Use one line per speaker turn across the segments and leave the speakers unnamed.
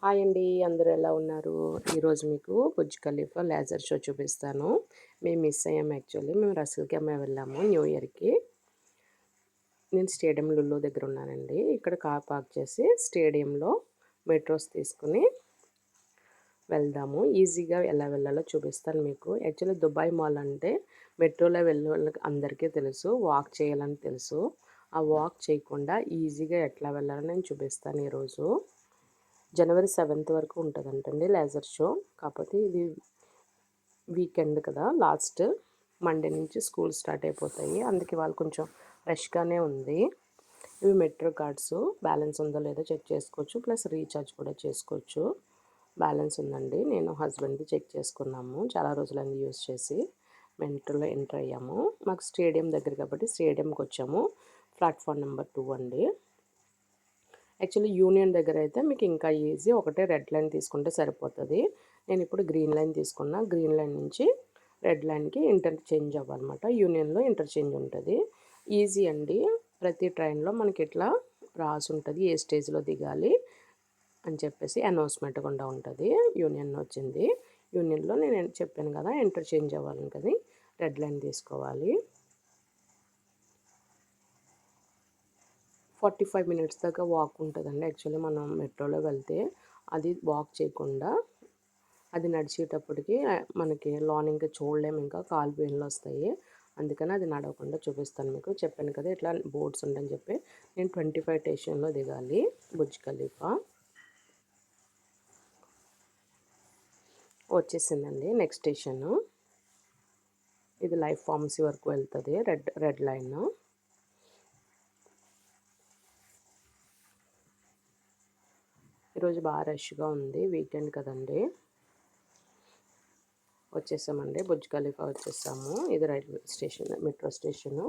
Hi అండి, అందరూ ఎలా ఉన్నారు? ఈరోజు మీకు బుర్జ్ ఖలీఫా లేజర్ షో చూపిస్తాను. మేము మిస్ అయ్యాము యాక్చువల్లీ. మేము రసూల్ ఖైమా వెళ్ళాము న్యూ ఇయర్‌కి. నేను స్టేడియం లులు దగ్గర ఉన్నానండి. ఇక్కడ కార్ పార్క్ చేసి స్టేడియంలో మెట్రోస్ తీసుకుని వెళ్దాము. ఈజీగా ఎలా వెళ్ళాలో చూపిస్తాను మీకు. యాక్చువల్లీ దుబాయ్ మాల్ అంటే మెట్రోలో వెళ్ళే వాళ్ళకి అందరికీ తెలుసు. వాక్ చేయాలని తెలుసు. ఆ వాక్ చేయకుండా ఈజీగా ఎట్లా వెళ్ళాలో నేను చూపిస్తాను ఈరోజు. జనవరి 7th వరకు ఉంటుందంటండి లేజర్ షో. కాకపోతే ఇది వీకెండ్ కదా, లాస్ట్ మండే నుంచి స్కూల్ స్టార్ట్ అయిపోతాయి. అందుకే వాళ్ళు కొంచెం రష్గానే ఉంది. ఇవి మెట్రో కార్డ్స్. బ్యాలెన్స్ ఉందో లేదో చెక్ చేసుకోవచ్చు. ప్లస్ రీఛార్జ్ కూడా చేసుకోవచ్చు. బ్యాలెన్స్ ఉందండి. నేను హస్బెండ్ది చెక్ చేసుకున్నాము. చాలా రోజులైంది యూస్ చేసి. మెట్రోలో ఎంటర్ అయ్యాము. మాకు స్టేడియం దగ్గర కాబట్టి స్టేడియంకి వచ్చాము. ప్లాట్ఫామ్ నెంబర్ 2 అండి. యాక్చువల్లీ యూనియన్ దగ్గర అయితే మీకు ఇంకా ఈజీ. ఒకటే రెడ్ లైన్ తీసుకుంటే సరిపోతుంది. నేను ఇప్పుడు గ్రీన్ లైన్ తీసుకున్నా. గ్రీన్ లైన్ నుంచి రెడ్ లైన్కి ఇంటర్చేంజ్ అవ్వాలన్నమాట. యూనియన్లో ఇంటర్చేంజ్ ఉంటుంది. ఈజీ అండి. ప్రతి ట్రైన్లో మనకి ఇట్లా రాసి ఉంటుంది ఏ స్టేజ్లో దిగాలి అని చెప్పేసి అనౌన్స్మెంట్ కూడా ఉంటుంది. యూనియన్ వచ్చింది. యూనియన్లో నేను చెప్పాను కదా ఇంటర్చేంజ్ అవ్వాలని కదా, రెడ్ లైన్ తీసుకోవాలి. 45 మినిట్స్ దాకా వాక్ ఉంటుందండి. యాక్చువల్లీ మనం మెట్రోలో వెళ్తే అది వాక్ చేయకుండా అది నడిచేటప్పటికి మనకి లోన్ ఇంకా చూడలేము, ఇంకా కాలు పెయిన్లు వస్తాయి. అందుకని అది నడవకుండా చూపిస్తాను మీకు. చెప్పాను కదా ఇట్లా బోర్డ్స్ ఉంటాయని చెప్పి. నేను 25 స్టేషన్లో దిగాలి బుర్జ్ ఖలీఫా. వచ్చేసిందండి నెక్స్ట్ స్టేషను. ఇది లైఫ్ ఫార్మసీ వరకు వెళ్తుంది. Red line. ఈరోజు బాగా రష్గా ఉంది, వీకెండ్ కదండి. వచ్చేసామండి, బుర్జ్ ఖలీఫా వచ్చేసాము. ఇది రైల్వే స్టేషన్, మెట్రో స్టేషను.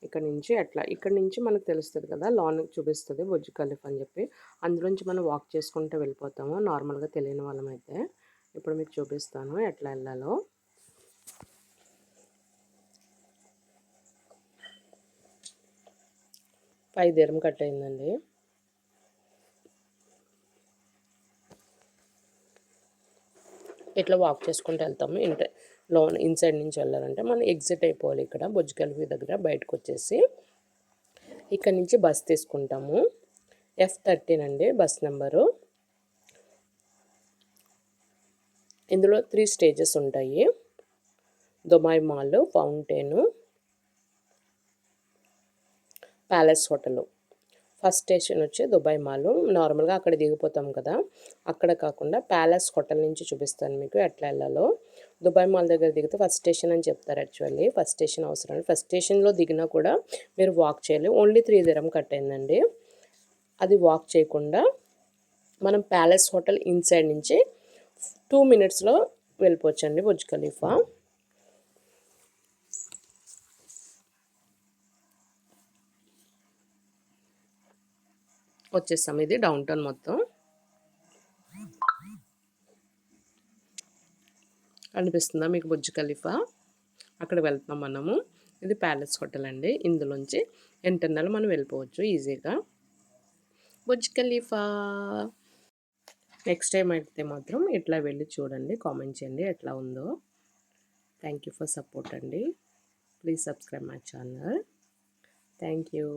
ఇక్కడ నుంచి మనకు తెలుస్తుంది కదా, లాన్ చూపిస్తుంది బుర్జ్ ఖలీఫా అని చెప్పి. అందులోంచి మనం వాక్ చేసుకుంటూ వెళ్ళిపోతాము నార్మల్గా తెలియని వాళ్ళమైతే. ఇప్పుడు మీకు చూపిస్తాను ఎట్లా వెళ్ళాలో. 5 dirham కట్ అయిందండి. ఇట్లా వాక్ చేసుకుంటూ వెళ్తాము. ఇన్సైడ్ నుంచి వెళ్ళాలంటే మనం ఎగ్జిట్ అయిపోవాలి. ఇక్కడ బుర్జ్ ఖలీఫా దగ్గర బయటకు వచ్చేసి ఇక్కడ నుంచి బస్ తీసుకుంటాము. F13 అండి బస్ నెంబరు. ఇందులో 3 స్టేజెస్ ఉంటాయి. Dubai Mall, fountain, palace hotel. First station వచ్చి దుబాయ్ మాల్. నార్మల్గా అక్కడ దిగిపోతాం కదా, అక్కడ కాకుండా ప్యాలెస్ హోటల్ నుంచి చూపిస్తాను మీకు ఎట్లా వెళ్ళాలో. దుబాయ్ మాల్ దగ్గర దిగితే ఫస్ట్ స్టేషన్ అని చెప్తారు. యాక్చువల్లీ ఫస్ట్ స్టేషన్ అవసరం. ఫస్ట్ స్టేషన్లో దిగినా కూడా మీరు వాక్ చేయాలి. ఓన్లీ 3 dirham కట్ అయిందండి. అది వాక్ చేయకుండా మనం ప్యాలెస్ హోటల్ ఇన్సైడ్ నుంచి 2 minutesలో వెళ్ళిపోవచ్చండి బుర్జ్ ఖలీఫా. వచ్చేసాం. ఇది డౌన్ టౌన్ మొత్తం అనిపిస్తుందా మీకు బుర్జ్ ఖలీఫా? అక్కడ వెళ్తాం మనము. ఇది ప్యాలెస్ హోటల్ అండి. ఇందులోంచి ఇంటర్నల్ మనం వెళ్ళిపోవచ్చు ఈజీగా బుర్జ్ ఖలీఫా. నెక్స్ట్ టైం అయితే మాత్రం ఇట్లా వెళ్ళి చూడండి, కామెంట్ చేయండి ఎట్లా ఉందో. థ్యాంక్ యూ ఫర్ సపోర్ట్ అండి. Please subscribe my channel. Thank you.